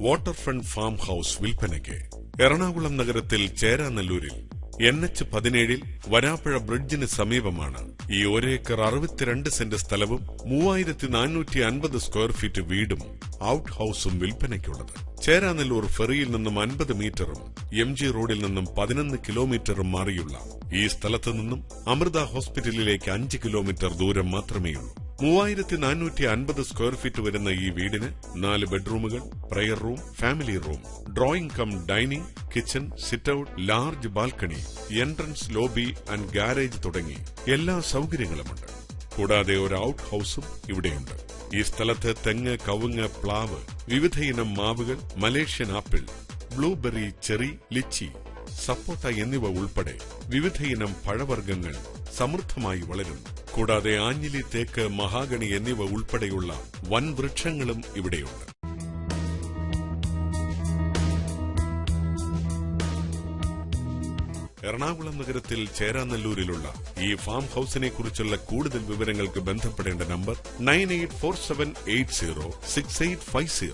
Waterfront farm house വിൽപ്പനയ്ക്ക്. എറണാകുളം നഗരത്തിൽ ചേരാനെല്ലൂരിൽ NH-17 Varapuzha ബ്രിഡ്ജിന് സമീപമാണ് ഈ 1 ഏക്കർ 62 സെന്റ് സ്ഥലവും 3450 സ്ക്വയർ ഫീറ്റ് വീടും ഔട്ട് ഹൌസും വിൽപ്പനയ്ക്കുള്ളത്. ചേരാനെല്ലൂർ ഫെറിയിൽ നിന്നും 50 മീറ്ററും MG റോഡിൽ നിന്നും 11 കിലോമീറ്ററും മാറിയുള്ള ഈ സ്ഥലത്ത് നിന്നും അമൃത ഹോസ്പിറ്റലിലേക്ക് 5 കിലോമീറ്റർ ദൂരം മാത്രമേയുള്ളൂ. 3450 സ്ക്വയർ ഫീറ്റ് വരുന്ന ഈ വീടിന് 4 ബെഡ്റൂമുകൾ, prayer room, family room, drawing cum dining, kitchen, sit out, large balcony, entrance lobby and garage തുടങ്ങി എല്ലാ സൗകര്യങ്ങളുമുണ്ട്. കൂടാതെ ഒരു ഔട്ട് ഹൌസും ഇവിടെയുണ്ട്. ഈ സ്ഥലത്ത് തെങ്ങ്, കവുങ്ങ്, പ്ലാവ്, വിവിധയിനം മാവുകൾ, Malaysian apple, blueberry, cherry, lychee, സപ്പോട്ട എന്നിവ ഉൾപ്പെടെ വിവിധയിനം പഴവർഗ്ഗങ്ങൾ സമൃദ്ധമായി വളരുന്നു. കൂടാതെ ആഞ്ഞിലി, തേക്ക്, മഹാഗണി എന്നിവ ഉൾപ്പെടെയുള്ള വൻ വൃക്ഷങ്ങളും ഇവിടെയുണ്ട്. എറണാകുളം നഗരത്തിൽ ചേരാനെല്ലൂരിലുള്ള ഈ ഫാം ഹൌസിനെ കുറിച്ചുള്ള കൂടുതൽ വിവരങ്ങൾക്ക് ബന്ധപ്പെടേണ്ട നമ്പർ 9847806850.